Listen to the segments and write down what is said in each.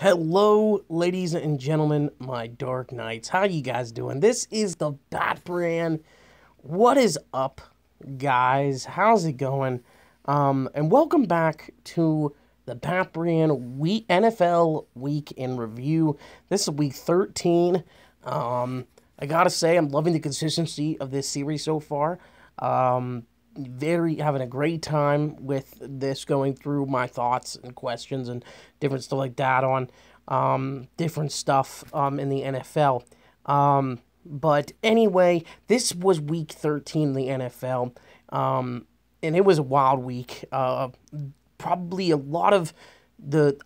Hello, ladies and gentlemen, my dark knights. How you guys doing? This is the Batbran. What is up, guys? How's it going? And welcome back to the Batbran NFL Week in Review. This is week 13. I gotta say, I'm loving the consistency of this series so far. Having a great time with this, going through my thoughts and questions and different stuff like that on different stuff in the NFL. But anyway, this was week 13 in the NFL, and it was a wild week. Probably a lot of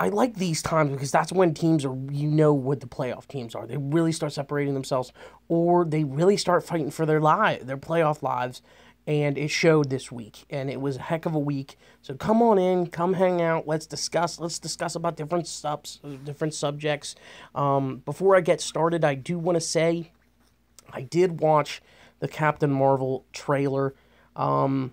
I like these times because that's when teams are, what the playoff teams are. They really start separating themselves, or they really start fighting for their playoff lives. And it showed this week, and it was a heck of a week. So come on in, come hang out. Let's discuss about different subjects. Before I get started, I do want to say I did watch the Captain Marvel trailer. I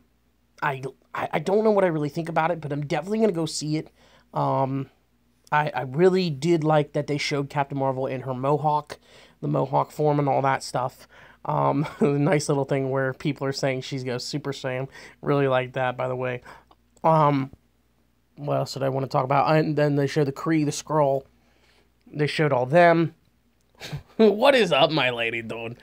don't know what I really think about it, but I'm definitely gonna go see it. I really did like that they showed Captain Marvel in her mohawk, the mohawk form, and all that stuff. Nice little thing where people are saying she goes Super Saiyan. Really like that, by the way. What else did I want to talk about? And then they showed the Kree, the Skrull. They showed all them. What is up, my lady doing?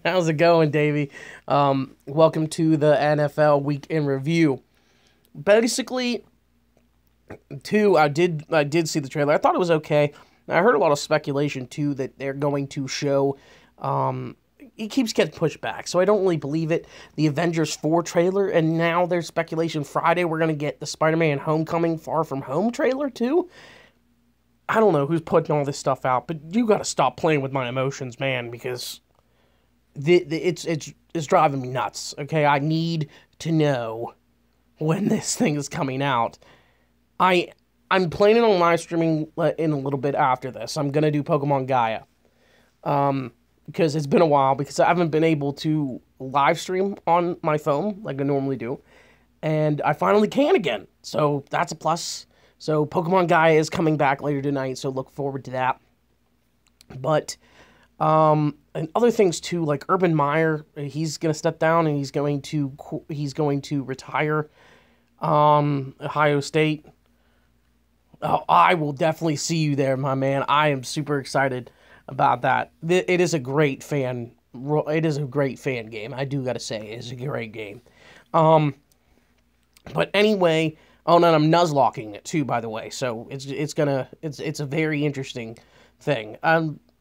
How's it going, Davey? Welcome to the NFL Week in Review. Basically, I did see the trailer. I thought it was okay. I heard a lot of speculation too that they're going to show. It keeps getting pushed back, so I don't really believe it. The Avengers 4 trailer, and now there's speculation Friday we're going to get the Spider-Man Homecoming Far From Home trailer, too. I don't know who's putting all this stuff out, but you got to stop playing with my emotions, man, because it's driving me nuts, okay? I need to know when this thing is coming out. I'm planning on live streaming in a little bit after this. I'm going to do Pokemon Gaia. Because it's been a while, because I haven't been able to live stream on my phone like I normally do. And I finally can again. So that's a plus. So Pokemon Gaia is coming back later tonight, so look forward to that. But, and other things too, like Urban Meyer, he's going to step down and he's going to retire. Ohio State. Oh, I will definitely see you there, my man. I am super excited about that. It is a great fan. It is a great fan game. I do gotta say, it's a great game. But anyway, and I'm nuzlocking it too, by the way. So it's a very interesting thing.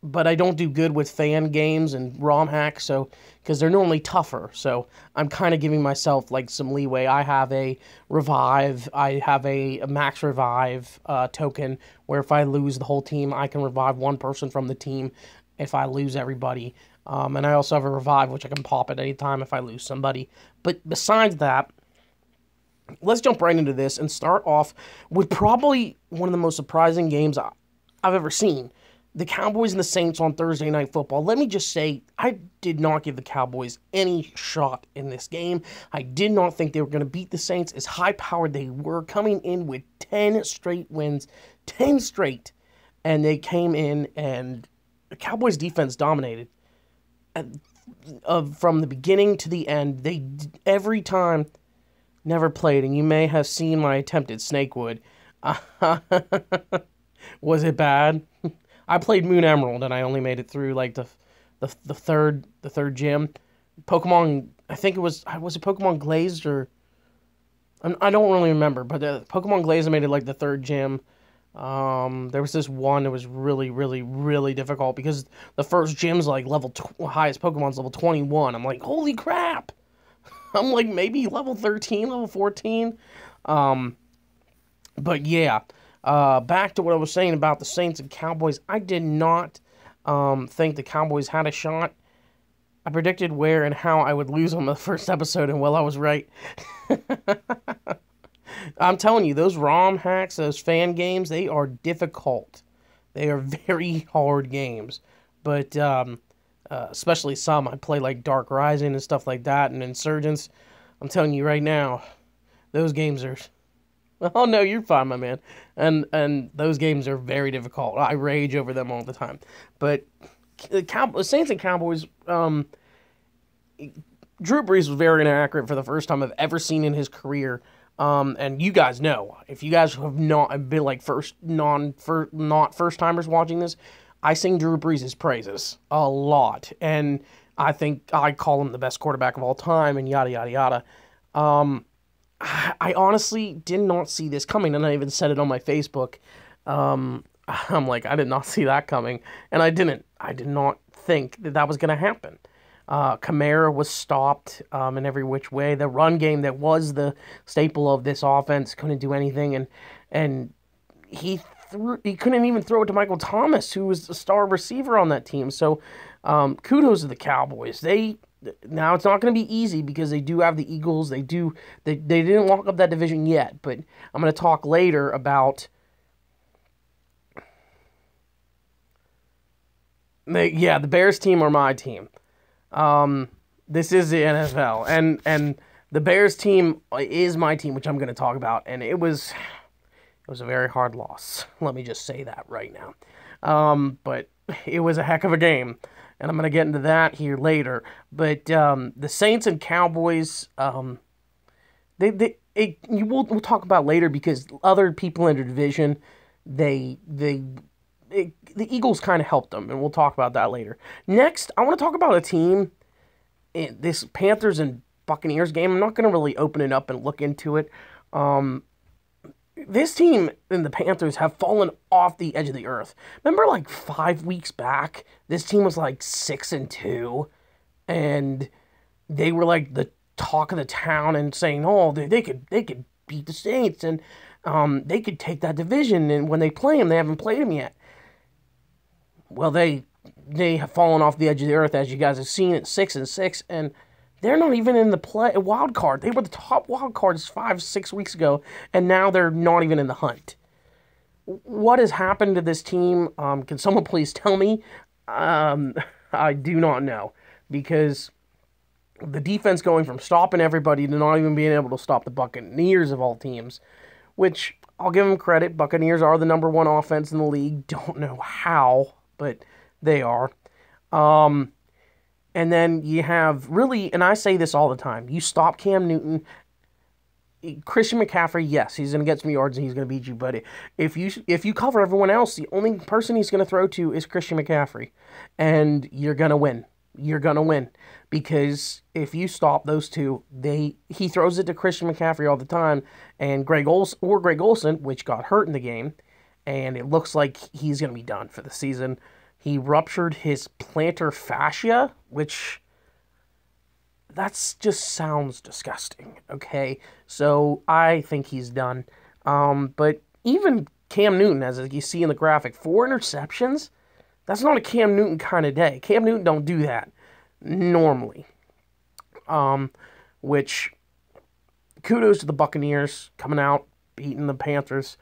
But I don't do good with fan games and ROM hacks, so because they're normally tougher. So I'm kind of giving myself like some leeway. I have a revive. I have a max revive token where if I lose the whole team, I can revive one person from the team if I lose everybody. And I also have a revive, which I can pop at any time if I lose somebody. But besides that, let's jump right into this and start off with probably one of the most surprising games I've ever seen. The Cowboys and the Saints on Thursday Night Football. Let me just say, I did not give the Cowboys any shot in this game. I did not think they were going to beat the Saints as high-powered they were, coming in with 10 straight wins, 10 straight. And they came in and the Cowboys defense dominated. From the beginning to the end, they every time never played. And you may have seen my attempt at Snakewood. Was it bad? I played Moon Emerald and I only made it through like the third gym. Pokemon, I think it was it Pokemon Glazed or I don't really remember, but Pokemon Glazed I made it like the third gym. There was this one that was really, really, really difficult because the first gym's like highest Pokemon's level 21. I'm like, holy crap! I'm like maybe level 13, level 14. But yeah. Back to what I was saying about the Saints and Cowboys. I did not think the Cowboys had a shot. I predicted where and how I would lose on the first episode, and well, I was right. I'm telling you, those ROM hacks, those fan games, they are difficult. They are very hard games. But especially some. I play like Dark Rising and stuff like that, and Insurgents. I'm telling you right now, those games are Oh no, you're fine, my man. And those games are very difficult. I rage over them all the time. But the Saints and Cowboys, Drew Brees was very inaccurate for the first time I've ever seen in his career. And you guys know, if you guys have not been like not first timers watching this, I sing Drew Brees' praises a lot, and I think I call him the best quarterback of all time, and yada yada yada. I honestly did not see this coming, and I even said it on my Facebook. I'm like, I did not see that coming, and I didn't. I did not think that was going to happen. Kamara was stopped in every which way. The run game that was the staple of this offense couldn't do anything, and he couldn't even throw it to Michael Thomas, who was the star receiver on that team. So kudos to the Cowboys. Now it's not going to be easy because they do have the Eagles. They didn't lock up that division yet, but I'm going to talk later about the Bears team are my team. This is the NFL, and the Bears team is my team, which I'm going to talk about, and it was a very hard loss. Let me just say that right now. But it was a heck of a game, and I'm going to get into that here later. But the Saints and Cowboys, we'll talk about later because other people in the division, the Eagles kind of helped them, and we'll talk about that later. Next, I want to talk about a team, this Panthers and Buccaneers game. I'm not going to really open it up and look into it. This team and the Panthers have fallen off the edge of the earth. Remember, like 5 weeks back, this team was like 6-2, and they were like the talk of the town and saying, "Oh, they could beat the Saints and they could take that division." And when they play them, they haven't played them yet. Well, they have fallen off the edge of the earth, as you guys have seen, at 6-6, and they're not even in the wild card. They were the top wild cards 5-6 weeks ago, and now they're not even in the hunt. What has happened to this team? Can someone please tell me? I do not know, because the defense going from stopping everybody to not even being able to stop the Buccaneers of all teams, which I'll give them credit. Buccaneers are the number one offense in the league. Don't know how, but they are. And then you have really, and I say this all the time, you stop Cam Newton, Christian McCaffrey, yes, he's going to get some yards and he's going to beat you, but if you cover everyone else, the only person he's going to throw to is Christian McCaffrey, and you're going to win. You're going to win, because if you stop those two, he throws it to Christian McCaffrey all the time, and Greg Olsen, which got hurt in the game, and it looks like he's going to be done for the season. He ruptured his plantar fascia, which that's just sounds disgusting, okay? So I think he's done. But even Cam Newton, as you see in the graphic, 4 interceptions, that's not a Cam Newton kind of day. Cam Newton don't do that normally. Which, kudos to the Buccaneers coming out, beating the Panthers.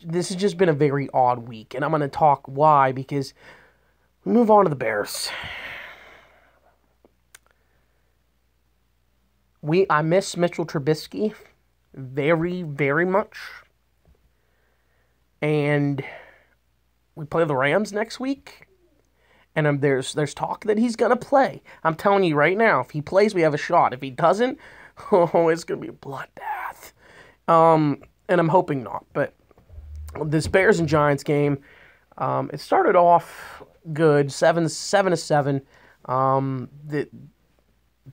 This has just been a very odd week, and I'm going to talk why, because we move on to the Bears. I miss Mitchell Trubisky very, very much, and we play the Rams next week, and there's talk that he's going to play. I'm telling you right now, if he plays, we have a shot. If he doesn't, it's going to be a bloodbath. And I'm hoping not, but this Bears and Giants game, it started off good, 7-7.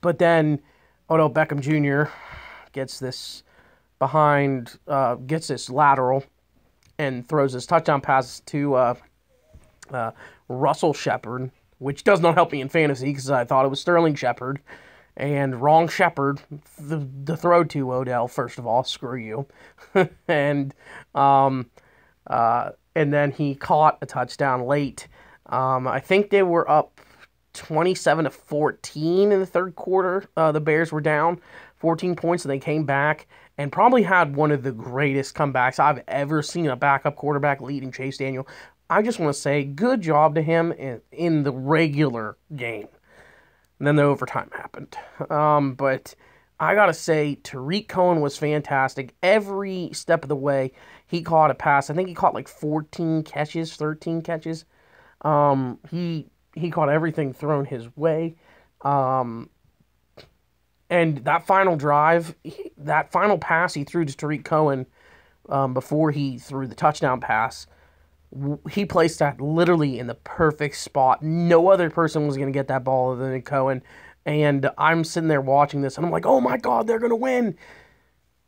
But then Odell Beckham Jr. gets this lateral and throws his touchdown pass to Russell Shepard, which does not help me in fantasy because I thought it was Sterling Shepard. And wrong Shepard, the throw to Odell, first of all, screw you. And then he caught a touchdown late. I think they were up 27-14 in the third quarter. The Bears were down 14 points, and they came back and probably had one of the greatest comebacks I've ever seen a backup quarterback leading Chase Daniel. I just want to say good job to him in the regular game. And then the overtime happened. But I gotta say, Tariq Cohen was fantastic. Every step of the way, he caught a pass. I think he caught like 14 catches, 13 catches. He caught everything thrown his way. Um, and that final drive, that final pass he threw to Tariq Cohen before he threw the touchdown pass, he placed that literally in the perfect spot. No other person was going to get that ball other than Cohen. And I'm sitting there watching this, and I'm like, oh my God, they're going to win.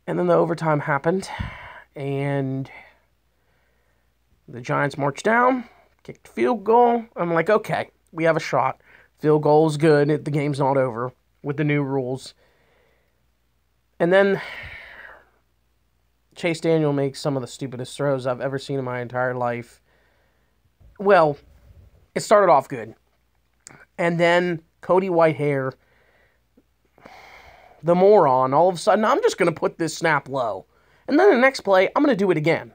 And then the overtime happened, and the Giants marched down, kicked a field goal. I'm like, okay, we have a shot. Field goal is good. The game's not over with the new rules. And then Chase Daniel makes some of the stupidest throws I've ever seen in my entire life. Well, it started off good. And then Cody Whitehair, the moron, all of a sudden, I'm just going to put this snap low. And then the next play, I'm going to do it again.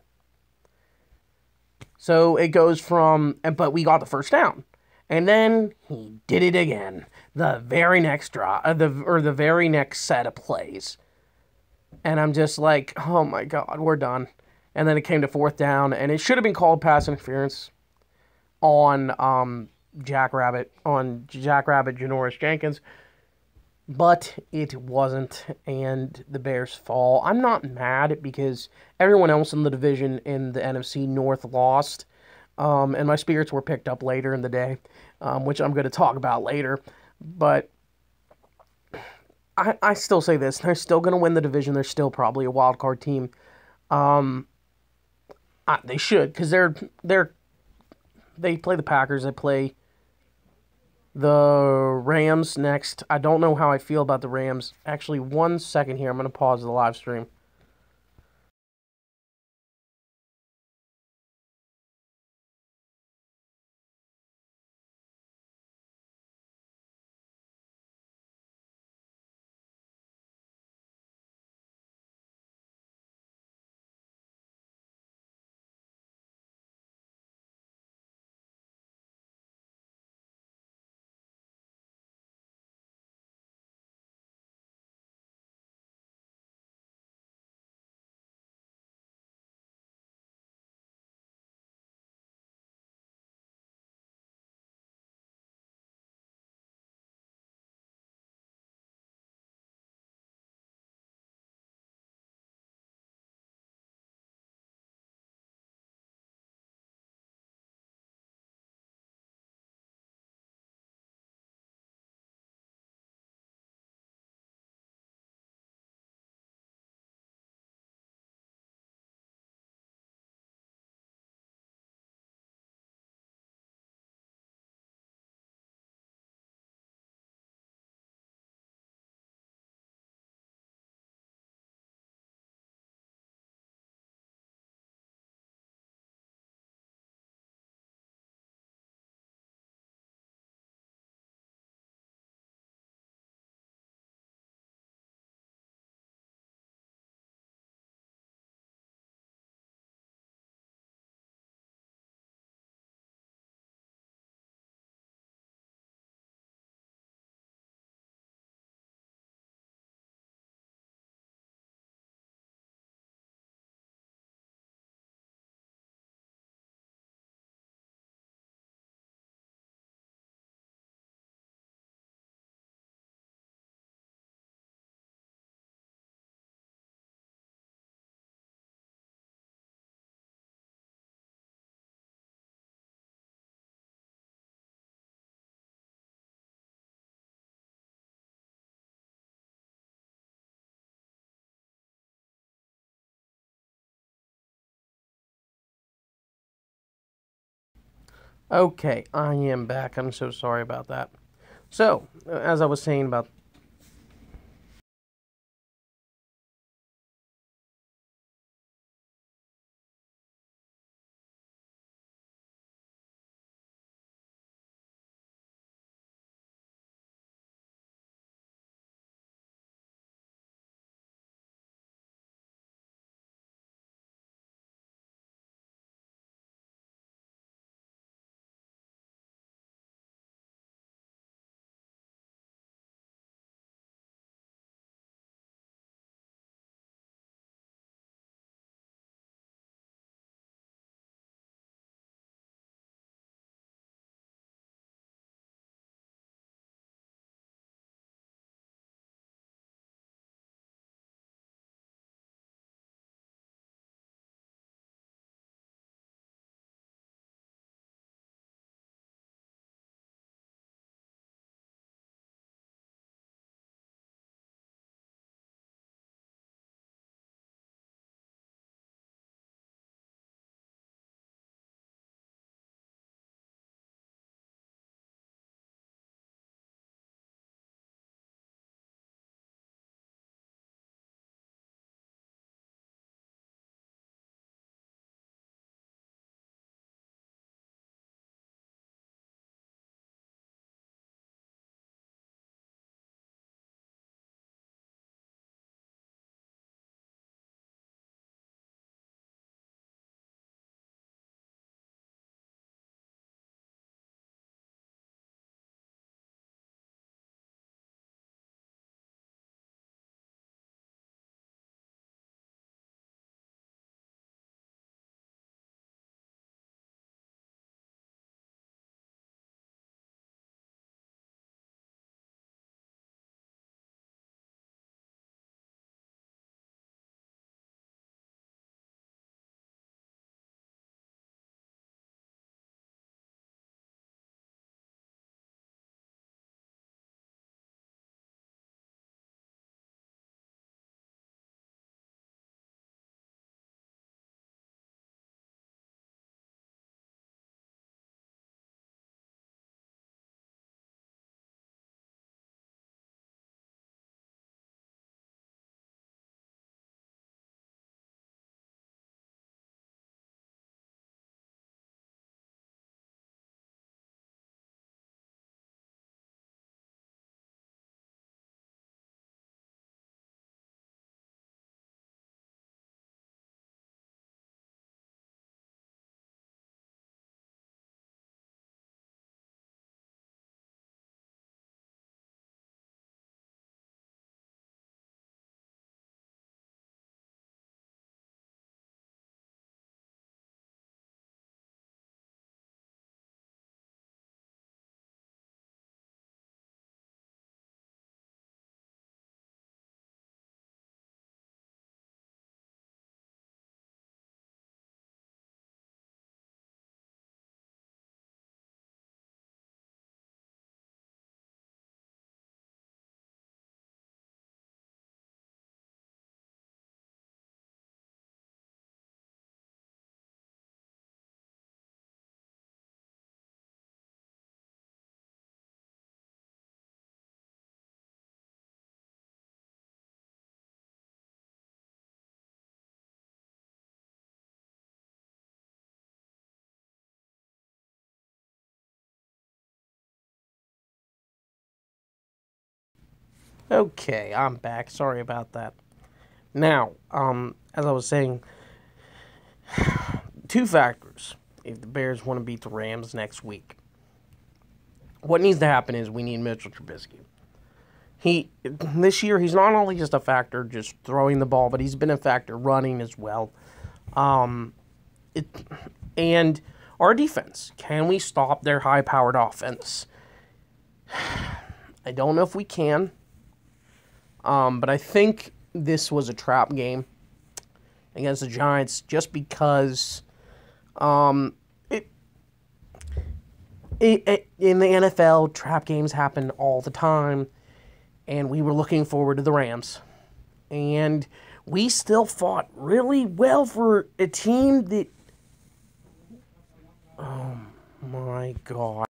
So it goes from, but we got the first down. And then he did it again. The very next drive, the very next set of plays. And I'm just like, oh my God, we're done. And then it came to fourth down, and it should have been called pass interference on Jackrabbit Janoris Jenkins. But it wasn't, and the Bears fall. I'm not mad because everyone else in the division in the NFC North lost, and my spirits were picked up later in the day, which I'm going to talk about later. But I still say this: they're still going to win the division. They're still probably a wild card team. They should, because they play the Packers. They play the Rams next. I don't know how I feel about the Rams. Actually, 1 second here. I'm going to pause the live stream. Okay, I am back. I'm so sorry about that. So, as I was saying about Okay, I'm back. Sorry about that. Now, as I was saying, two factors if the Bears want to beat the Rams next week. What needs to happen is we need Mitchell Trubisky. This year, he's not only just a factor just throwing the ball, but he's been a factor running as well. And our defense, can we stop their high-powered offense? I don't know if we can, but I think this was a trap game against the Giants just because in the NFL, trap games happen all the time, and we were looking forward to the Rams. And we still fought really well for a team that... Oh, my God.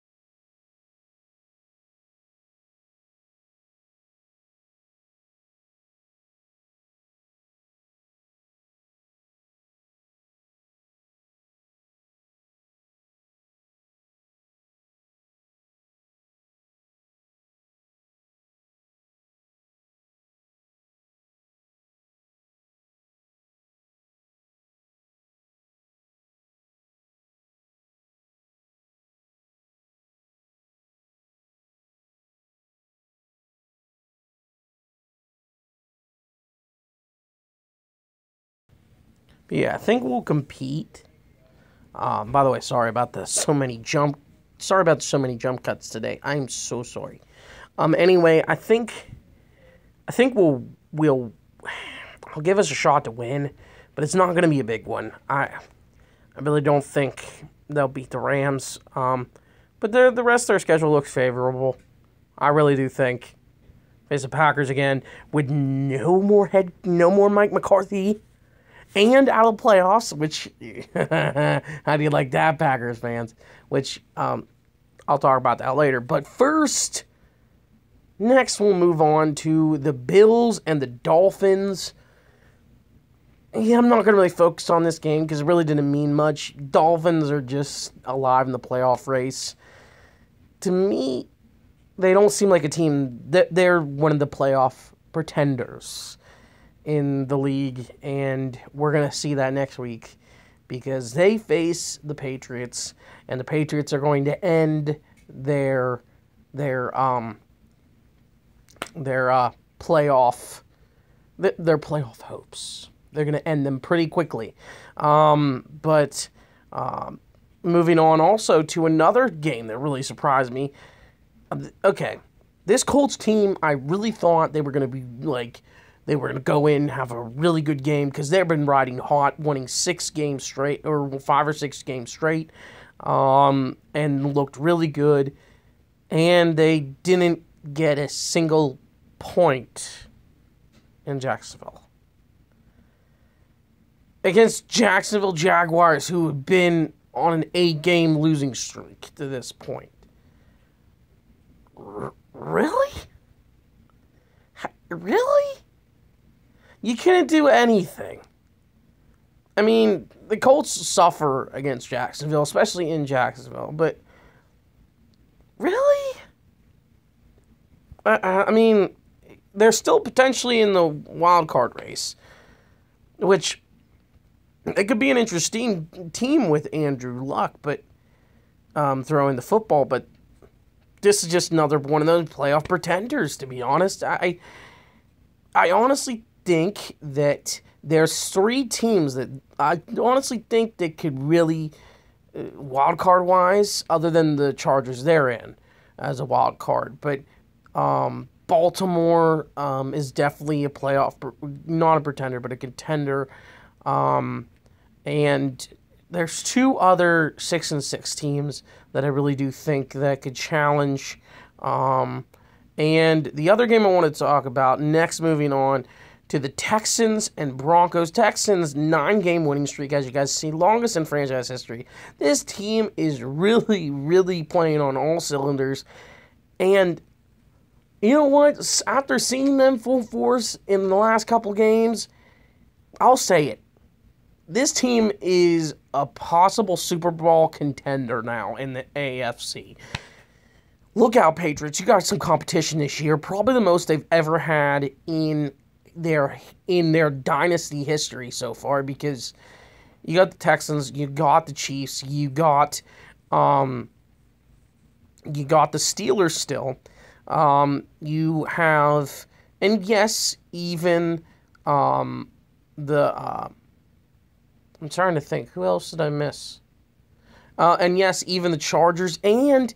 Yeah, I think we'll compete. By the way, sorry about so many jump cuts today. I'm so sorry. Anyway, I think I'll give us a shot to win, but it's not going to be a big one. I really don't think they'll beat the Rams. But the rest of their schedule looks favorable. I really do think. Face the Packers again with no more Mike McCarthy. And out of the playoffs, which, how do you like that, Packers fans? Which, I'll talk about that later. But first, next we'll move on to the Bills and the Dolphins. Yeah, I'm not going to really focus on this game because it really didn't mean much. Dolphins are just alive in the playoff race. To me, they don't seem like a team. They're one of the playoff pretenders in the league, and we're going to see that next week because they face the Patriots, and the Patriots are going to end their playoff hopes. They're going to end them pretty quickly. But moving on also to another game that really surprised me. Okay, this Colts team, I really thought they were going to be like, they were going to go in and have a really good game because they've been riding hot, winning 6 games straight, or 5 or 6 games straight, and looked really good. And they didn't get a single point in Jacksonville. Against Jacksonville Jaguars, who have been on an 8-game losing streak to this point. Really? Really? You couldn't do anything. I mean, the Colts suffer against Jacksonville, especially in Jacksonville, but really? I mean, they're still potentially in the wild card race, which it could be an interesting team with Andrew Luck, but throwing the football, but this is just another one of those playoff pretenders, to be honest. I honestly think that there's 3 teams that I honestly think that could really, wild card wise, other than the Chargers they're in as a wild card. But Baltimore is definitely a playoff, not a pretender, but a contender. And there's 2 other 6-6 teams that I really do think that could challenge. And the other game I want to talk about next, moving on to the Texans and Broncos. Texans 9-game winning streak, as you guys see, longest in franchise history. This team is really, really playing on all cylinders. And you know what? After seeing them full force in the last couple games, I'll say it. This team is a possible Super Bowl contender now in the AFC. look out, Patriots. You got some competition this year. Probably the most they've ever had in their dynasty history so far, because you got the Texans, you got the Chiefs, you got the Steelers still. You have, and yes, even I'm trying to think, who else did I miss? And yes, even the Chargers, and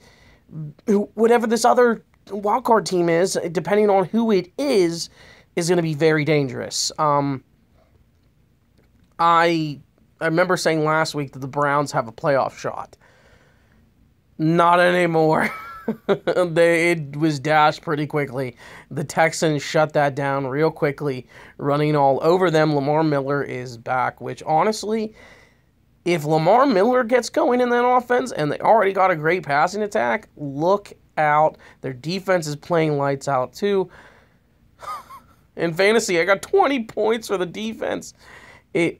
whatever this other wildcard team is, depending on who it is going to be very dangerous. I remember saying last week that the Browns have a playoff shot. Not anymore. It was dashed pretty quickly. The Texans shut that down real quickly, running all over them. Lamar Miller is back, which honestly, if Lamar Miller gets going in that offense and they already got a great passing attack, look out. Their defense is playing lights out too. In fantasy, I got 20 points for the defense. They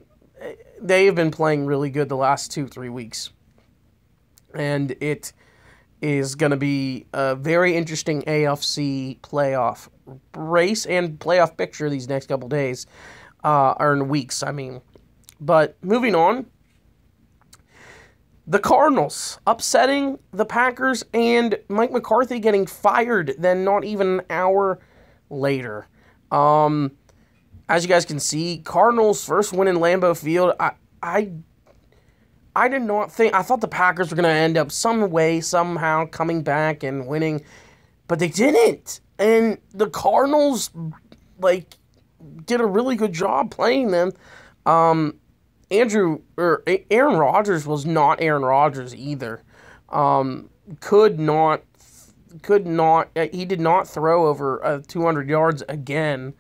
have been playing really good the last 2-3 weeks. And it is going to be a very interesting AFC playoff race and playoff picture these next couple days, or in weeks, I mean. But moving on, the Cardinals upsetting the Packers and Mike McCarthy getting fired then not even an hour later. As you guys can see, Cardinals' first win in Lambeau Field. I did not think, I thought the Packers were going to end up some way, somehow coming back and winning, but they didn't. And the Cardinals, did a really good job playing them. Aaron Rodgers was not Aaron Rodgers either. He did not throw over 200 yards again.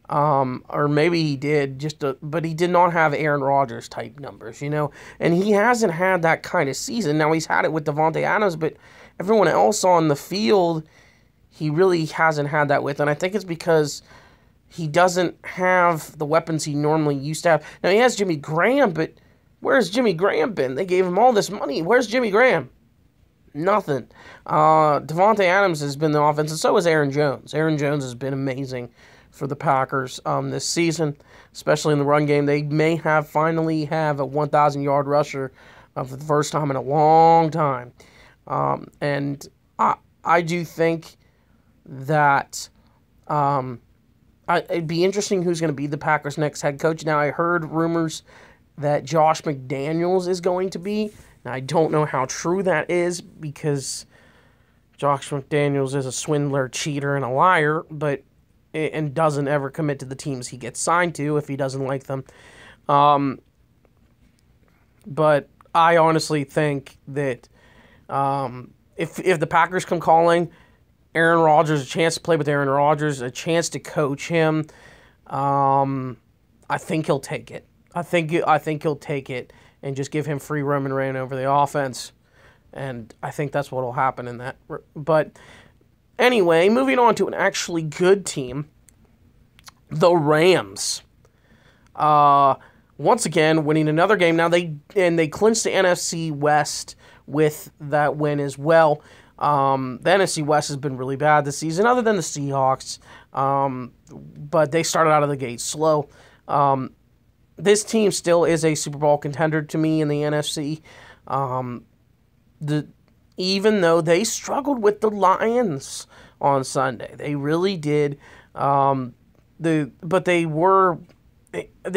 Or maybe he did, but he did not have Aaron Rodgers type numbers, and he hasn't had that kind of season. Now, he's had it with Davante Adams, but everyone else on the field, he really hasn't had that with, and I think it's because he doesn't have the weapons he normally used to have. Now, he has Jimmy Graham, but where's Jimmy Graham been? They gave him all this money. Where's Jimmy Graham? Nothing. Davante Adams has been the offense, and so has Aaron Jones. Aaron Jones has been amazing for the Packers this season, especially in the run game. They may finally have a 1,000-yard rusher for the first time in a long time. And I do think that it'd be interesting who's going to be the Packers' next head coach. Now, I heard rumors that Josh McDaniels is going to be. Now, I don't know how true that is, because Josh McDaniels is a swindler, cheater, and a liar, and doesn't ever commit to the teams he gets signed to if he doesn't like them. But I honestly think that if the Packers come calling, Aaron Rodgers, a chance to play with Aaron Rodgers, a chance to coach him, I think he'll take it. I think he'll take it and just give him free roam and reign over the offense. And I think that's what will happen in that. But anyway, moving on to an actually good team, the Rams. Once again, winning another game. Now, they clinched the NFC West with that win as well. The NFC West has been really bad this season, other than the Seahawks. But they started out of the gate slow. This team still is a Super Bowl contender to me in the NFC. Even though they struggled with the Lions on Sunday. They really did. But they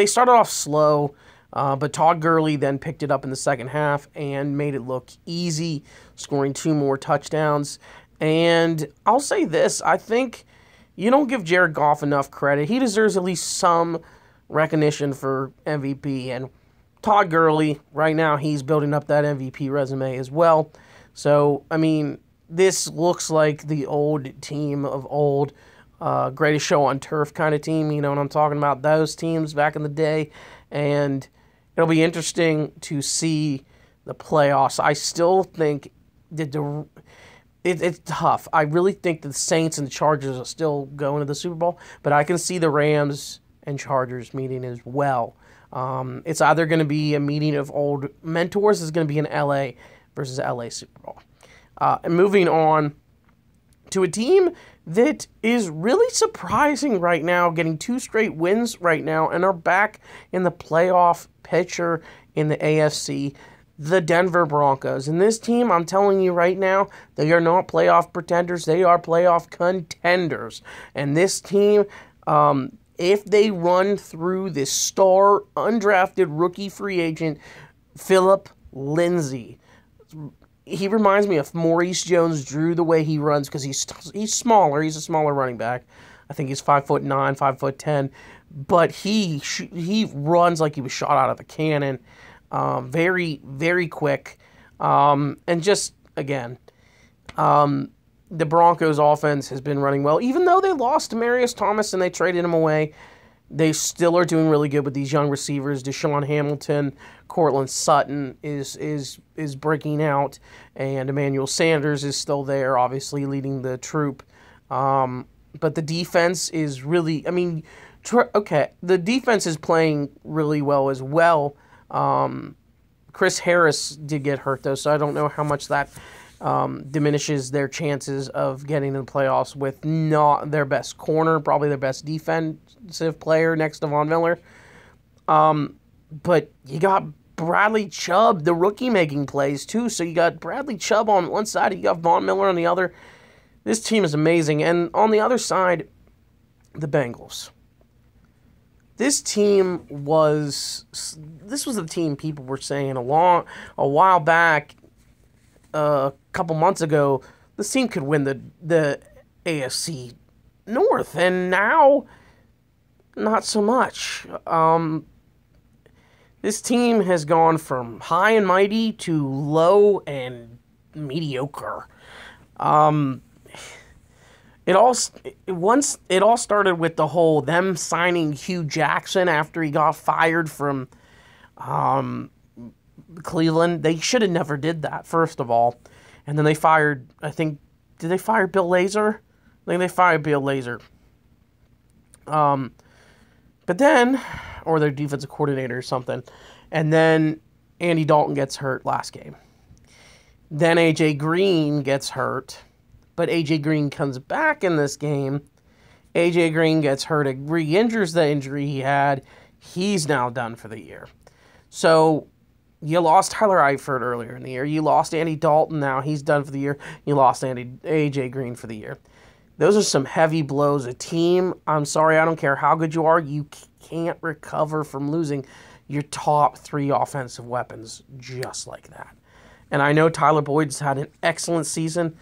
started off slow, but Todd Gurley then picked it up in the second half and made it look easy, scoring 2 more touchdowns. And I'll say this, I think you don't give Jared Goff enough credit. He deserves at least some recognition for MVP. And Todd Gurley, right now, he's building up that MVP resume as well. So, I mean, this looks like the old team of old, greatest show on turf kind of team. You know what I'm talking about? Those teams back in the day. And it'll be interesting to see the playoffs. I still think that it's tough. I really think the Saints and the Chargers are still going to the Super Bowl. But I can see the Rams and Chargers meeting as well. It's either going to be a meeting of old mentors. It's going to be an LA versus LA Super Bowl. And moving on, to a team that is really surprising right now, getting 2 straight wins right now, and are back in the playoff picture in the AFC, the Denver Broncos. And this team, I'm telling you right now, they are not playoff pretenders. They are playoff contenders. And this team, if they run through this star, undrafted rookie free agent, Phillip Lindsay, he reminds me of Maurice Jones-Drew, the way he runs, because he's smaller. He's a smaller running back. I think he's 5'9", 5'10", but he runs like he was shot out of a cannon. Very, very quick. And just, again, the Broncos offense has been running well. Even though they lost Demaryius Thomas and they traded him away, they still are doing really good with these young receivers. Deshaun Hamilton, Cortland Sutton is breaking out, and Emmanuel Sanders is still there, obviously leading the troop. But the defense is really, the defense is playing really well as well. Chris Harris did get hurt, though, so I don't know how much that diminishes their chances of getting to the playoffs with not their best corner, probably their best defensive player next to Von Miller. But you got Bradley Chubb, the rookie, making plays, too. So you got Bradley Chubb on one side, you got Von Miller on the other. This team is amazing. And on the other side, the Bengals. This was the team people were saying a while back, a couple months ago, this team could win the AFC North, and now not so much. This team has gone from high and mighty to low and mediocre. It all started with the whole them signing Hugh Jackson after he got fired from Cleveland. They should have never did that, first of all. And then they fired, did they fire Bill Lazor? I think they fired Bill Lazor. But then, or their defensive coordinator or something. And then Andy Dalton gets hurt last game. Then A.J. Green gets hurt. But A.J. Green comes back in this game. A.J. Green gets hurt, re-injures the injury he had. He's now done for the year. So you lost Tyler Eifert earlier in the year. You lost Andy Dalton now. He's done for the year. You lost A.J. Green for the year. Those are some heavy blows. A team, I'm sorry, I don't care how good you are, you can't recover from losing your top 3 offensive weapons just like that. And I know Tyler Boyd's had an excellent season,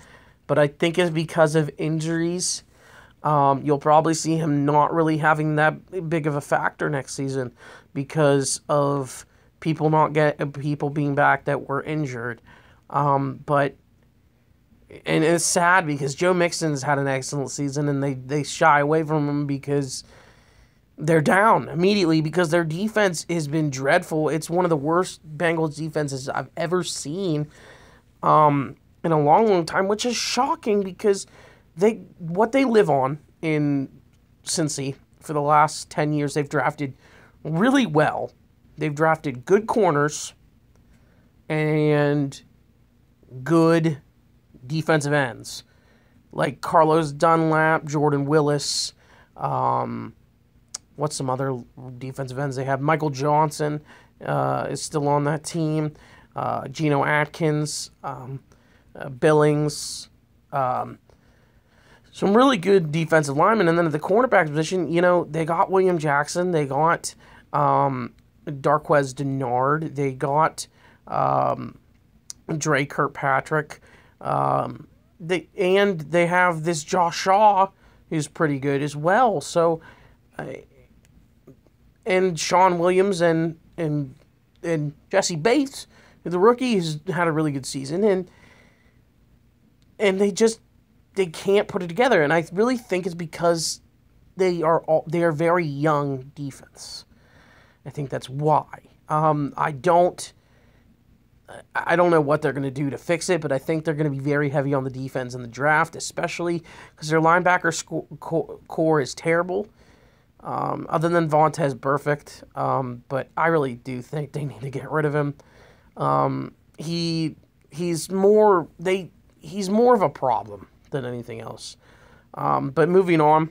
but I think it's because of injuries. You'll probably see him not really having that big of a factor next season because of people being back that were injured. And it's sad because Joe Mixon's had an excellent season, and they shy away from him because they're down immediately because their defense has been dreadful. It's one of the worst Bengals defenses I've ever seen in a long, long time, which is shocking because what they live on in Cincy for the last 10 years, they've drafted really well. They've drafted good corners and good defensive ends like Carlos Dunlap, Jordan Willis. What's some other defensive ends they have? Michael Johnson is still on that team. Geno Atkins, Billings. Some really good defensive linemen. And then at the cornerback position, they got William Jackson. They got Darqueze Dennard. They got Dre Kirkpatrick. They have this Josh Shaw who's pretty good as well. So, and Sean Williams and Jesse Bates, the rookie, has had a really good season, and they can't put it together. And I really think it's because they are very young defense. I think that's why. I don't know what they're going to do to fix it, but I think they're going to be very heavy on the defense in the draft, especially because their linebacker core is terrible. Other than Vontaze Burfict, but I really do think they need to get rid of him. He's more of a problem than anything else. But moving on,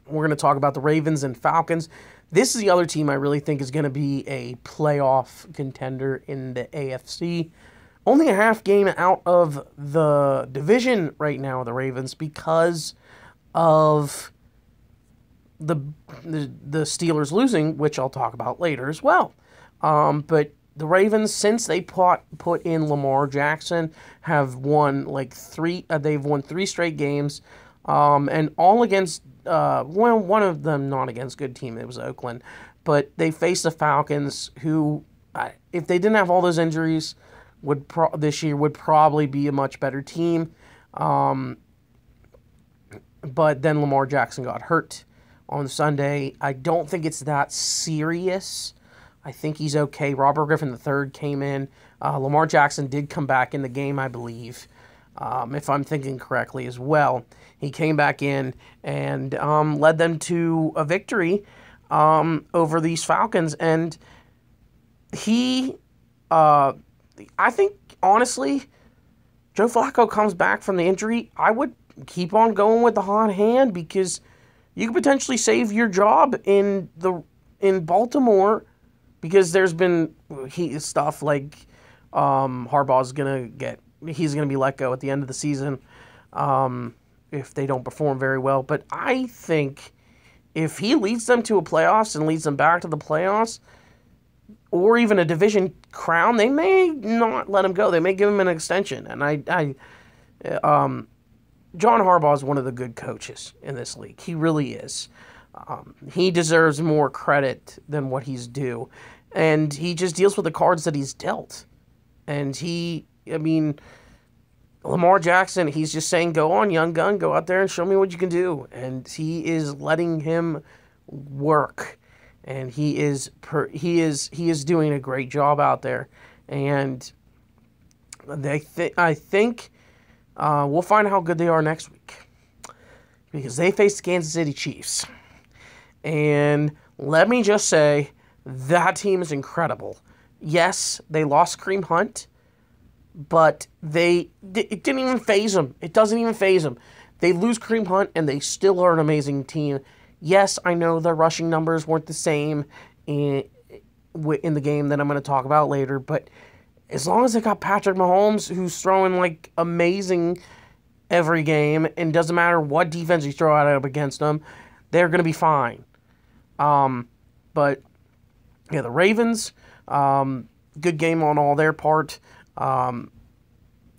we're going to talk about the Ravens and Falcons. This is the other team I really think is going to be a playoff contender in the AFC. Only a half game out of the division right now, the Ravens, because of the Steelers losing, which I'll talk about later as well. But the Ravens, since they put in Lamar Jackson, have won they've won 3 straight games, and all against one of them not against good team. It was Oakland, but they faced the Falcons, who, if they didn't have all those injuries, this year would probably be a much better team. But then Lamar Jackson got hurt on Sunday. I don't think it's that serious. I think he's okay. Robert Griffin III came in. Lamar Jackson did come back in the game, I believe, if I'm thinking correctly as well. He came back in and led them to a victory over these Falcons. And I think, honestly, Joe Flacco comes back from the injury, I would keep on going with the hot hand, because you could potentially save your job in Baltimore, because there's been stuff like Harbaugh's he's gonna be let go at the end of the season if they don't perform very well. But I think if he leads them to a playoffs and leads them back to the playoffs, or even a division crown, they may not let him go. They may give him an extension. And John Harbaugh is one of the good coaches in this league. He really is. He deserves more credit than what he's due. And he just deals with the cards that he's dealt. And Lamar Jackson, he's just saying, go on, young gun, go out there and show me what you can do. And he is letting him work. And he is doing a great job out there. And I think we'll find out how good they are next week, because they face the Kansas City Chiefs. And let me just say, that team is incredible. Yes, they lost Kareem Hunt, but it didn't even faze them. It doesn't even faze them. They lose Kareem Hunt, and they still are an amazing team. Yes, I know their rushing numbers weren't the same in the game that I'm going to talk about later, but as long as they got Patrick Mahomes, who's throwing amazing every game, and doesn't matter what defense you throw out up against them, they're going to be fine. But yeah, the Ravens, good game on all their part. And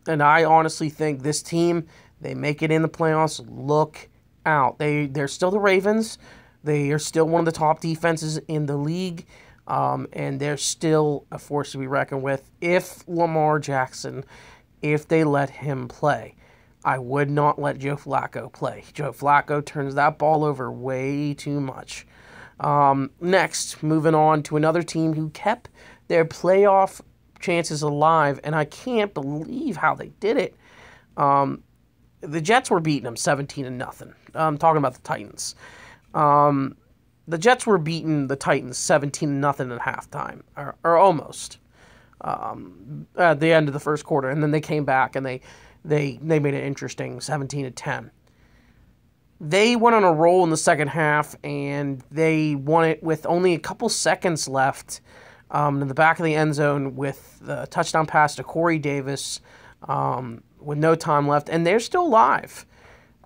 I honestly think this team, they make it in the playoffs. Look out. They're still the Ravens. They are still one of the top defenses in the league. And they're still a force to be reckoned with if Lamar Jackson, if they let him play. I would not let Joe Flacco play. Joe Flacco turns that ball over way too much. Next, moving on to another team who kept their playoff chances alive, and I can't believe how they did it. The Jets were beating them 17-0. I'm talking about the Titans. The Jets were beating the Titans 17-0 at halftime, or almost, at the end of the first quarter, and then they came back and they made it interesting, 17-10. They went on a roll in the second half, and they won it with only a couple seconds left in the back of the end zone with the touchdown pass to Corey Davis with no time left, and they're still alive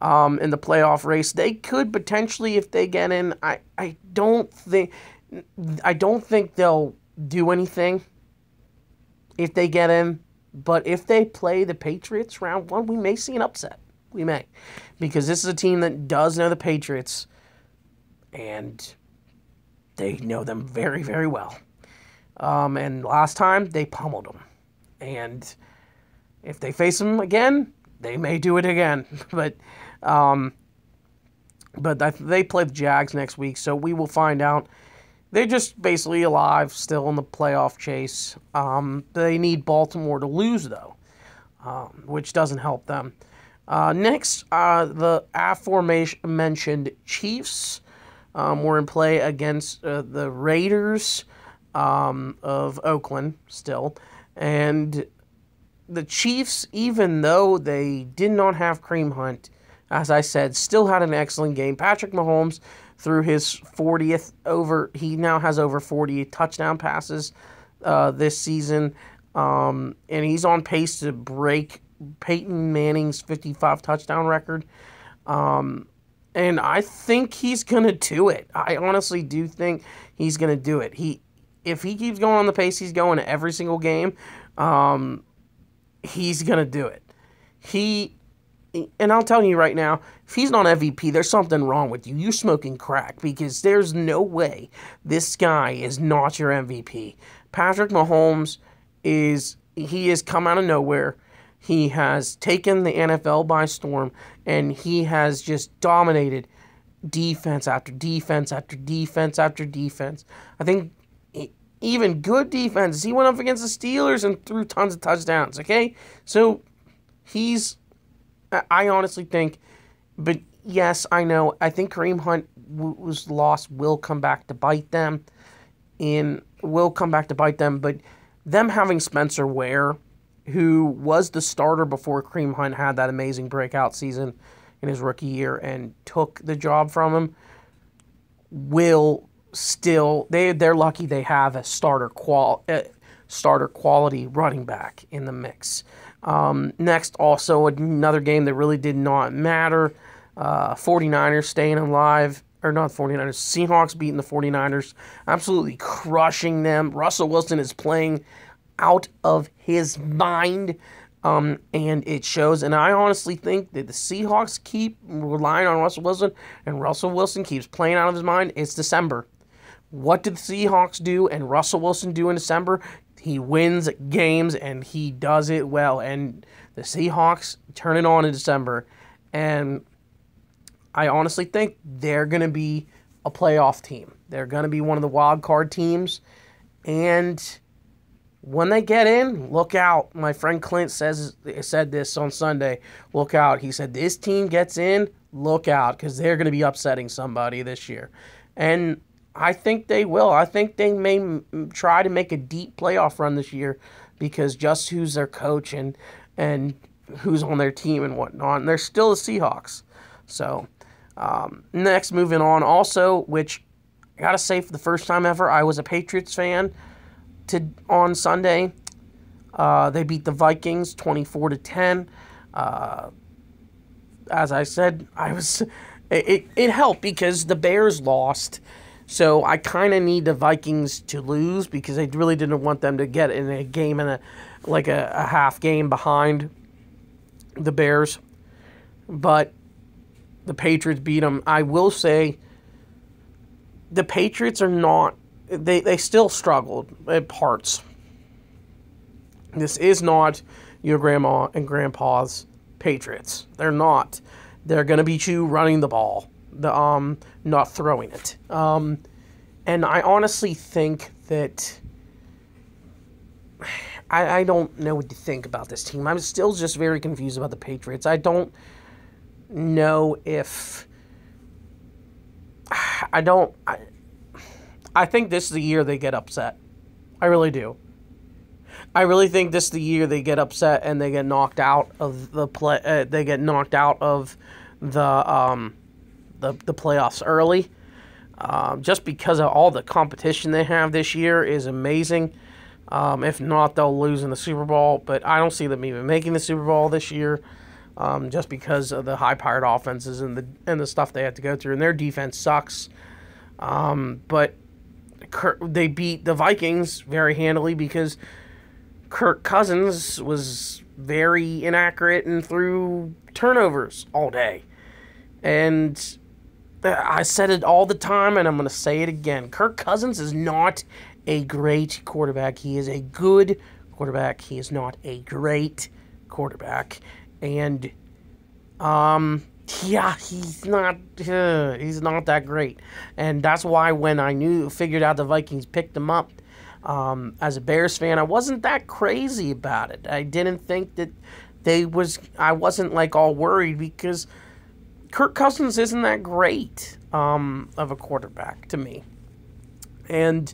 in the playoff race. They could potentially, if they get in, I don't think they'll do anything if they get in, but if they play the Patriots round one, we may see an upset. We may, because this is a team that does know the Patriots, and they know them very, very well. And last time, they pummeled them. And if they face them again, they may do it again. But they play the Jags next week, so we will find out. They're just basically alive, still in the playoff chase. They need Baltimore to lose, though, which doesn't help them. Next, the aforementioned Chiefs were in play against the Raiders of Oakland still. And the Chiefs, even though they did not have Kareem Hunt, as I said, still had an excellent game. Patrick Mahomes threw his 40th over. He now has over 40 touchdown passes this season, and he's on pace to break Peyton Manning's 55 touchdown record. And I think he's gonna do it. I honestly do think he's gonna do it. If he keeps going on the pace he's going every single game, he's gonna do it. And I'll tell you right now, if he's not MVP, there's something wrong with you. You're smoking crack, because there's no way this guy is not your MVP. Patrick Mahomes he has come out of nowhere. He has taken the NFL by storm, and he has just dominated defense after defense after defense after defense. I think even good defenses. He went up against the Steelers and threw tons of touchdowns, okay? So I honestly think, but yes, I know, I think Kareem Hunt was lost will come back to bite them, but them having Spencer Ware, who was the starter before Kareem Hunt had that amazing breakout season in his rookie year and took the job from him, will still, they're lucky they have a starter quality running back in the mix. Next, also another game that really did not matter. 49ers staying alive, or not 49ers, Seahawks beating the 49ers, absolutely crushing them. Russell Wilson is playing out of his mind, and it shows. And I honestly think that the Seahawks keep relying on Russell Wilson, and Russell Wilson keeps playing out of his mind. It's December. What did the Seahawks do and Russell Wilson do in December? He wins games, and he does it well. And the Seahawks turn it on in December. And I honestly think they're going to be a playoff team. They're going to be one of the wild card teams. And when they get in, look out. My friend Clint said this on Sunday. Look out. He said, this team gets in, look out, because they're going to be upsetting somebody this year. And I think they will. I think they may try to make a deep playoff run this year, because just who's their coach and who's on their team and whatnot. And they're still the Seahawks. So, next, moving on. Also, which I got to say, for the first time ever, I was a Patriots fan on Sunday. They beat the Vikings 24-10. As I said, it helped because the Bears lost. So I kind of need the Vikings to lose, because I really didn't want them to get in a game and a half game behind the Bears. But the Patriots beat them. I will say the Patriots are not, they still struggled at parts. This is not your grandma and grandpa's Patriots. They're not. They're going to beat you running the ball, not throwing it. And I honestly think that I don't know what to think about this team. I'm still just very confused about the Patriots. I don't know if I think this is the year they get upset. I really do. I really think this is the year they get upset and they get knocked out of the play. They get knocked out of the playoffs early, just because of all the competition they have this year is amazing. If not, they'll lose in the Super Bowl. But I don't see them even making the Super Bowl this year, just because of the high-powered offenses and the stuff they have to go through. And their defense sucks. But they beat the Vikings very handily because Kirk Cousins was very inaccurate and threw turnovers all day. And I said it all the time, and I'm going to say it again. Kirk Cousins is not a great quarterback. He is a good quarterback. He is not a great quarterback. And, yeah, he's not that great. And that's why when I figured out the Vikings picked him up, as a Bears fan, I wasn't that crazy about it. I didn't think that I wasn't like all worried, because Kirk Cousins isn't that great of a quarterback to me. And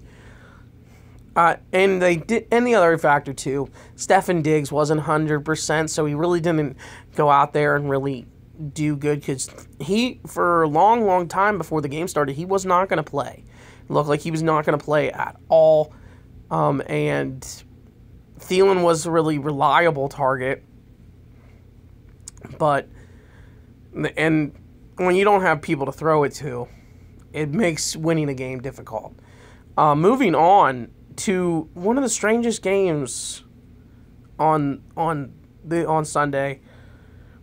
And they did, and the other factor too, Stefan Diggs wasn't 100%, so he really didn't go out there and really do good because for a long, long time before the game started, he was not going to play. It looked like he was not going to play at all, and Thielen was a really reliable target, and when you don't have people to throw it to, it makes winning a game difficult. Moving on to one of the strangest games on Sunday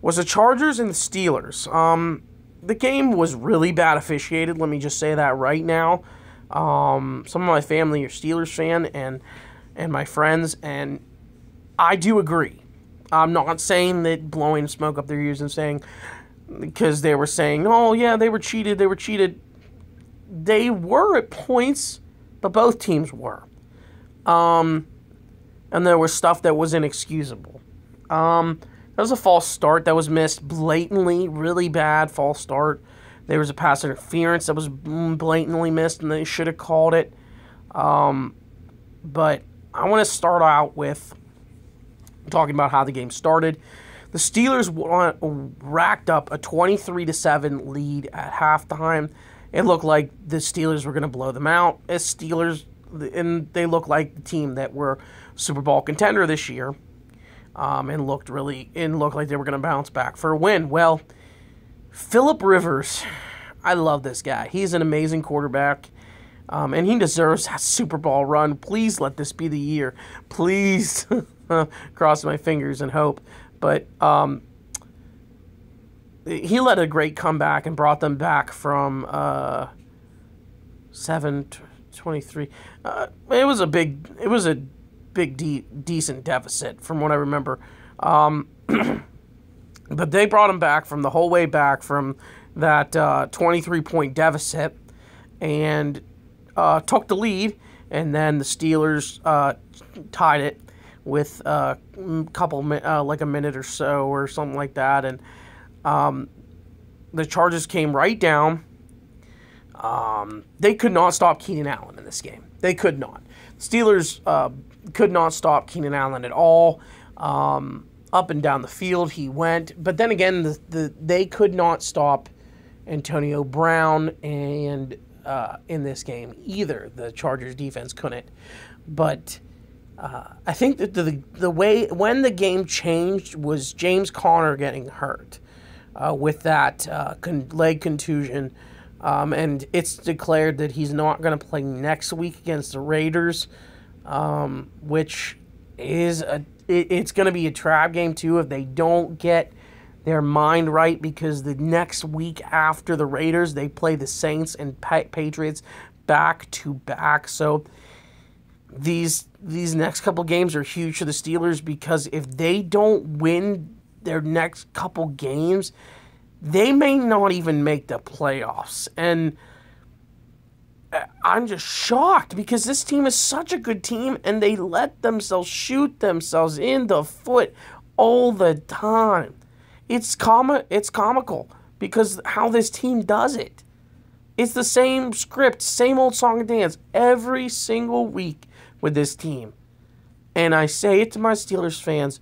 was the Chargers and the Steelers. The game was really bad officiated. Let me just say that right now. Some of my family are Steelers fan and my friends, and I do agree. I'm not saying that blowing smoke up their ears and saying, because they were saying, oh yeah, they were cheated. They were at points, but both teams were. And there was stuff that was inexcusable. There was a false start that was missed blatantly, really bad false start. There was a pass interference that was blatantly missed, and they should have called it. But I want to start out with talking about how the game started. The Steelers racked up a 23-7 lead at halftime. It looked like the Steelers were going to blow them out. And they looked like the team that were Super Bowl contender this year, and looked like they were going to bounce back for a win. Well, Phillip Rivers, I love this guy. He's an amazing quarterback, and he deserves a Super Bowl run. Please let this be the year. Please, cross my fingers and hope. But he led a great comeback and brought them back from 7-23. It was a decent deficit from what I remember. But they brought him back from the whole way back from that 23-point deficit and took the lead, and then the Steelers tied it with a minute or so or something like that, and the Chargers came right down. They could not stop Keenan Allen in this game. They could not. Steelers could not stop Keenan Allen at all. Up and down the field he went. But then again, they could not stop Antonio Brown and in this game either. The Chargers defense couldn't. But I think that the way when the game changed was James Conner getting hurt with that leg contusion. And it's declared that he's not going to play next week against the Raiders, which is it's going to be a trap game too if they don't get their mind right, because the next week after the Raiders they play the Saints and Patriots back to back. So these next couple games are huge for the Steelers, because if they don't win their next couple games, they may not even make the playoffs. And I'm just shocked, because this team is such a good team, and they let themselves shoot themselves in the foot all the time. It's comical, because how this team does it. It's the same script, same old song and dance every single week with this team. And I say it to my Steelers fans,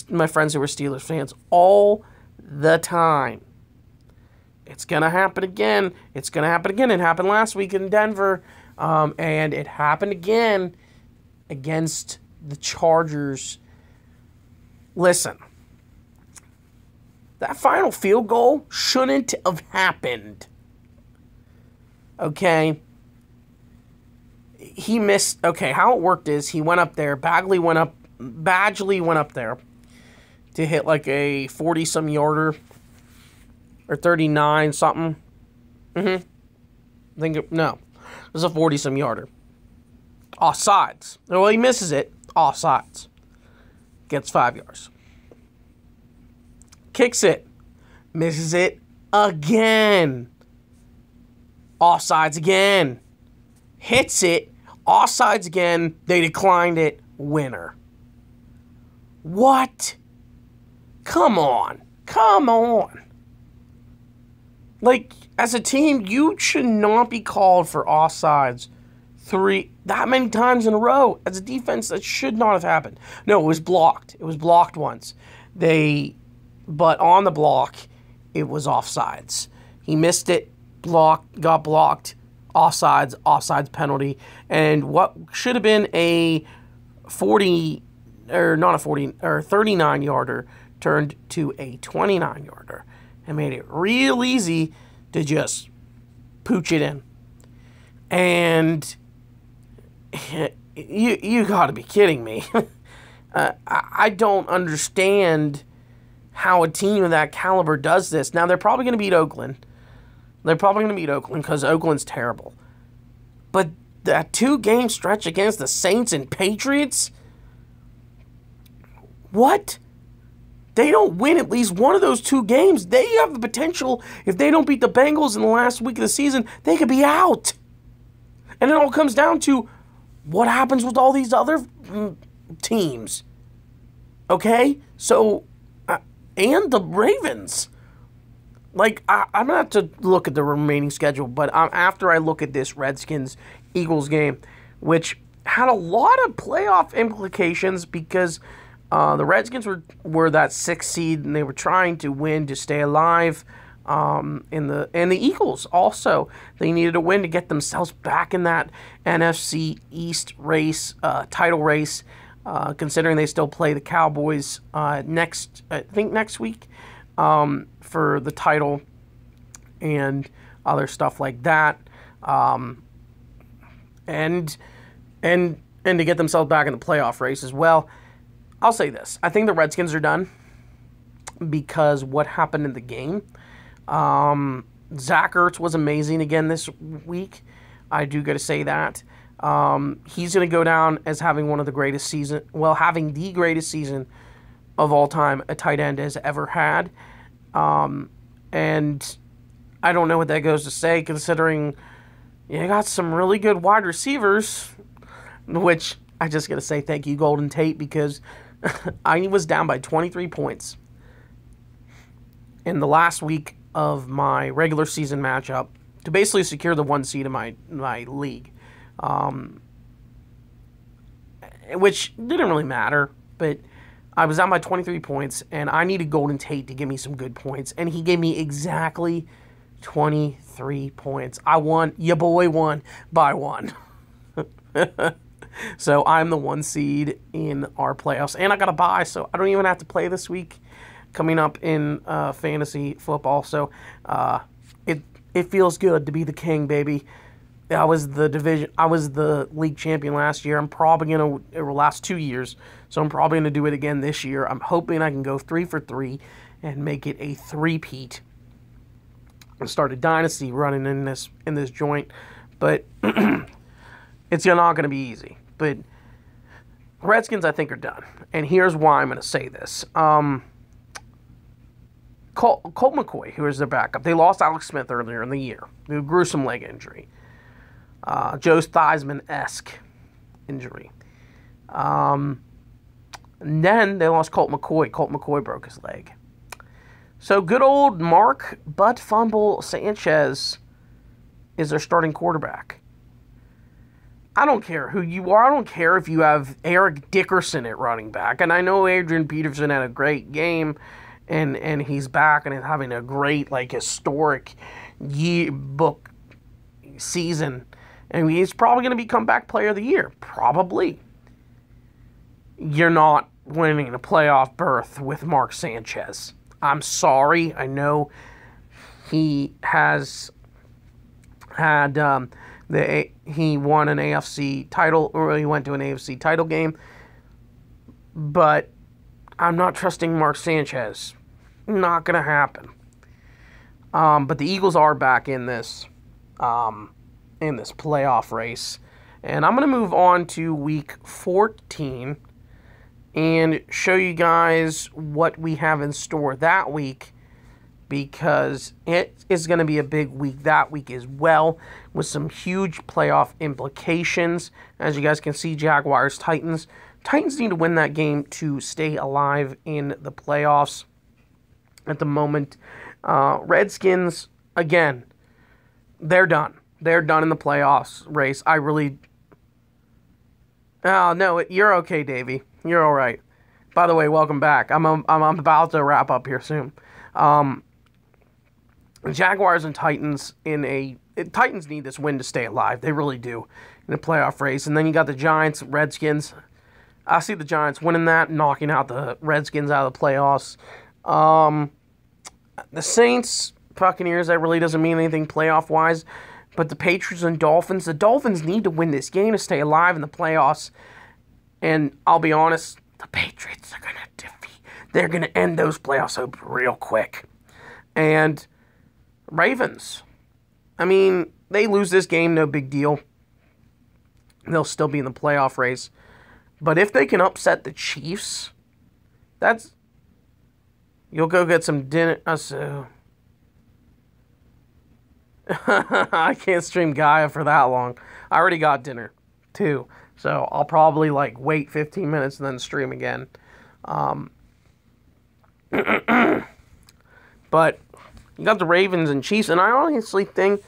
my friends who are Steelers fans, all the time. It's going to happen again. It's going to happen again. It happened last week in Denver, and it happened again against the Chargers. Listen, that final field goal shouldn't have happened. Okay? He missed. Okay, how it worked is he went up there. Badgley went up there to hit like a 40-some yarder. Or 39 something. It was a 40-some yarder. Offsides. Well, he misses it. Offsides. Gets 5 yards. Kicks it. Misses it again. Offsides again. Hits it. Offsides again. They declined it. Winner. What? Come on. Like, as a team, you should not be called for offsides that many times in a row as a defense. That should not have happened. No, it was blocked. It was blocked once. But on the block, it was offsides. He missed it, got blocked, offsides penalty, and what should have been a 39-yarder turned to a 29-yarder and made it real easy to just pooch it in. And you got to be kidding me. I don't understand how a team of that caliber does this. Now, they're probably going to beat Oakland. Because Oakland's terrible. But that 2-game stretch against the Saints and Patriots? What? They don't win at least one of those 2 games. They have the potential, if they don't beat the Bengals in the last week of the season, they could be out. And it all comes down to what happens with all these other teams. Okay? So, and the Ravens. Like, I'm going to have to look at the remaining schedule, but after I look at this Redskins-Eagles game, which had a lot of playoff implications because the Redskins were that 6th seed, and they were trying to win to stay alive. And the Eagles also, they needed a win to get themselves back in that NFC East race, title race, considering they still play the Cowboys next week. For the title and other stuff like that, and to get themselves back in the playoff race as well. I'll say this: I think the Redskins are done because what happened in the game. Zach Ertz was amazing again this week. I do got to say that. He's going to go down as having having the greatest season of all time a tight end has ever had. And I don't know what that goes to say, considering you got some really good wide receivers, which I just got to say thank you, Golden Tate, because I was down by 23 points in the last week of my regular season matchup to basically secure the 1 seed in my league, which didn't really matter, but I was down by 23 points, and I needed Golden Tate to give me some good points, and he gave me exactly 23 points. I won. Your boy won by 1. So I'm the 1 seed in our playoffs, and I got a bye, so I don't even have to play this week coming up in fantasy football. So it feels good to be the king, baby. I was the league champion last year. I'm probably going to, it will last 2 years, so I'm probably going to do it again this year. I'm hoping I can go 3 for 3 and make it a three-peat and start a dynasty running in this joint. But it's not going to be easy. But Redskins, I think, are done. And here's why I'm going to say this. Colt McCoy, who is their backup, they lost Alex Smith earlier in the year. A gruesome leg injury. Joe Theismann-esque injury. And then they lost Colt McCoy. Colt McCoy broke his leg. So good old Mark Butt Fumble Sanchez is their starting quarterback. I don't care who you are. I don't care if you have Eric Dickerson at running back. And I know Adrian Peterson had a great game, and he's back and is having a great, historic book season. And he's probably going to be comeback player of the year. Probably. You're not winning a playoff berth with Mark Sanchez. I'm sorry. I know he has had he won an AFC title, or he went to an AFC title game. But I'm not trusting Mark Sanchez. Not going to happen. But the Eagles are back in this playoff race. And I'm going to move on to week 14 and show you guys what we have in store that week, because it is going to be a big week that week as well, with some huge playoff implications. As you guys can see, Jaguars, Titans. Titans need to win that game to stay alive in the playoffs at the moment. Redskins, again, they're done. They're done in the playoffs race. I really Oh, no, you're okay, Davey. You're all right. By the way, welcome back. I'm about to wrap up here soon. Um, Jaguars and Titans Titans need this win to stay alive. They really do in the playoff race. And then you got the Giants, Redskins. I see the Giants winning that, knocking out the Redskins out of the playoffs. The Saints, Buccaneers, that really doesn't mean anything playoff-wise. But the Patriots and Dolphins, the Dolphins need to win this game to stay alive in the playoffs. And I'll be honest, the Patriots are going to they're going to end those playoffs up real quick. And Ravens, I mean, they lose this game, no big deal. They'll still be in the playoff race. But if they can upset the Chiefs, you'll go get some dinner. I can't stream Gaia for that long. I already got dinner, too. So I'll probably, wait 15 minutes and then stream again. But you got the Ravens and Chiefs, and I honestly think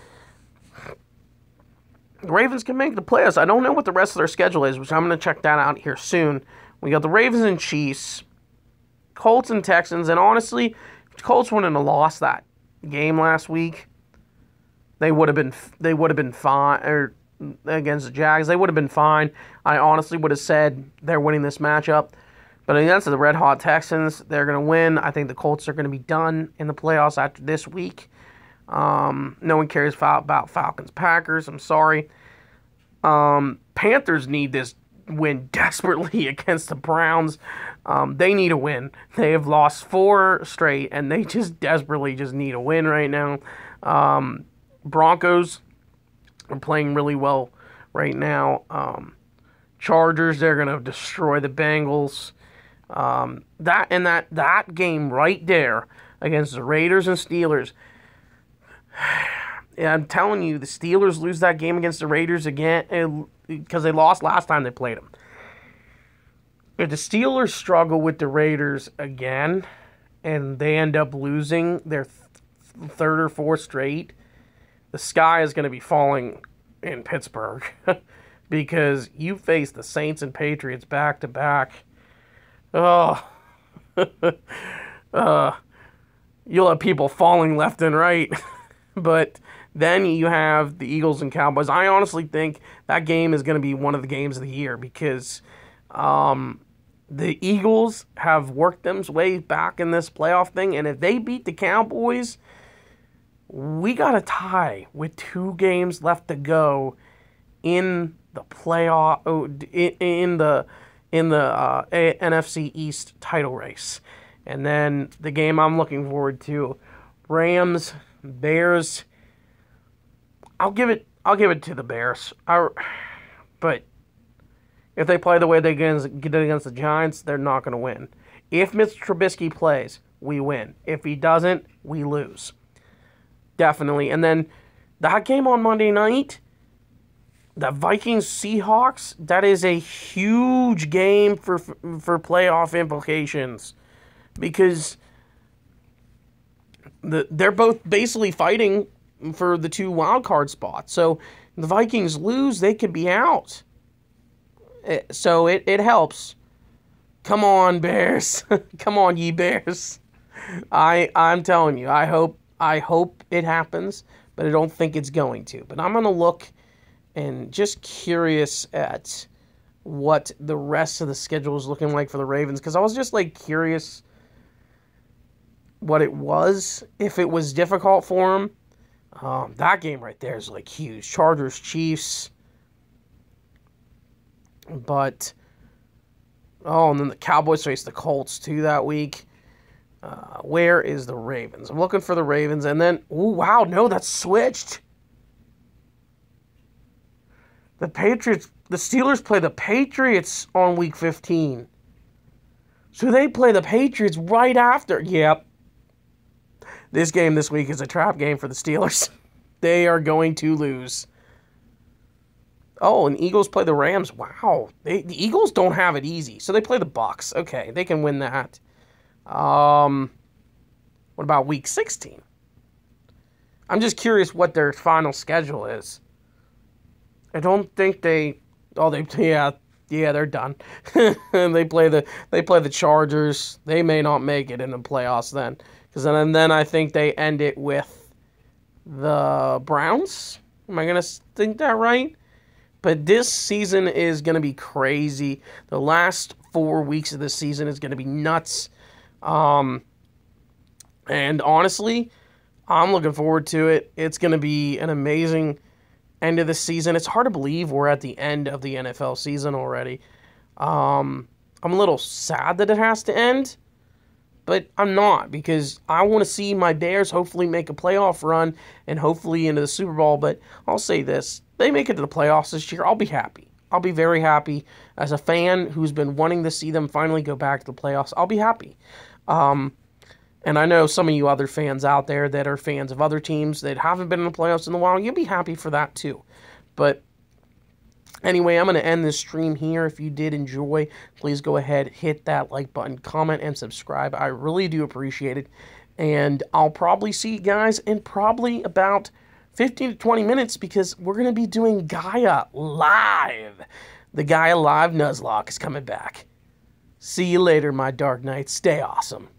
the Ravens can make the playoffs. I don't know what the rest of their schedule is, which I'm going to check that out here soon. We got the Ravens and Chiefs, Colts and Texans, and honestly, if the Colts wouldn't have lost that game last week, they would have been fine, or against the Jags. They would have been fine. I honestly would have said they're winning this matchup. But against the Red Hot Texans, they're going to win. I think the Colts are going to be done in the playoffs after this week. No one cares about Falcons Packers. I'm sorry. Panthers need this win desperately against the Browns. They need a win. They have lost 4 straight, and they just desperately need a win right now. Broncos are playing really well right now. Chargers, they're going to destroy the Bengals. That game right there against the Raiders and Steelers. Yeah, I'm telling you, the Steelers lose that game against the Raiders again because they lost last time they played them. If the Steelers struggle with the Raiders again and they end up losing their third or fourth straight, the sky is going to be falling in Pittsburgh because you face the Saints and Patriots back to back. Oh, you'll have people falling left and right. But then you have the Eagles and Cowboys. I honestly think that game is going to be one of the games of the year because the Eagles have worked them way back in this playoff thing. And if they beat the Cowboys, we got a tie with 2 games left to go in the playoff, in the NFC East title race. And then the game I'm looking forward to, Rams, Bears. I'll give it to the Bears. But if they play the way they get against the Giants, they're not going to win. If Mr. Trubisky plays, we win. If he doesn't, we lose. Definitely. And then that game on Monday night, the Vikings Seahawks, that is a huge game for playoff implications because they're both basically fighting for the 2 wild card spots. So if the Vikings lose, they could be out. So it helps. Come on, Bears. Come on, ye Bears. I'm telling you, I hope it happens, but I don't think it's going to. But I'm going to look and just curious at what the rest of the schedule is looking like for the Ravens. Because I was just, curious what it was, if it was difficult for them. That game right there is, huge. Chargers, Chiefs. But, and then the Cowboys face the Colts, too, that week. Where is the Ravens? I'm looking for the Ravens. And then, that's switched. The Steelers play the Patriots on week 15. So they play the Patriots right after. Yep. This game this week is a trap game for the Steelers. They are going to lose. Oh, and Eagles play the Rams. Wow. The Eagles don't have it easy. So they play the Bucs. Okay, they can win that. What about week 16? I'm just curious what their final schedule is. I don't think yeah, yeah, they're done. They play the Chargers. They may not make it in the playoffs then, because then I think they end it with the Browns. Am I gonna think that right? But this season is gonna be crazy. The last 4 weeks of the season is gonna be nuts. And honestly, I'm looking forward to it. It's gonna be an amazing end of the season. It's hard to believe we're at the end of the NFL season already. I'm a little sad that it has to end, but I'm not, because I want to see my Bears hopefully make a playoff run and hopefully into the Super Bowl. But I'll say this, they make it to the playoffs this year, I'll be happy. I'll be very happy. As a fan who's been wanting to see them finally go back to the playoffs, I'll be happy. And I know some of you other fans out there that are fans of other teams that haven't been in the playoffs in a while, you'll be happy for that too. But anyway, I'm going to end this stream here. If you did enjoy, please go ahead, hit that like button, comment, and subscribe. I really do appreciate it. And I'll probably see you guys in probably about 15 to 20 minutes, because we're going to be doing Gaia live. The Gaia Live Nuzlocke is coming back. See you later, my Dark Knights. Stay awesome.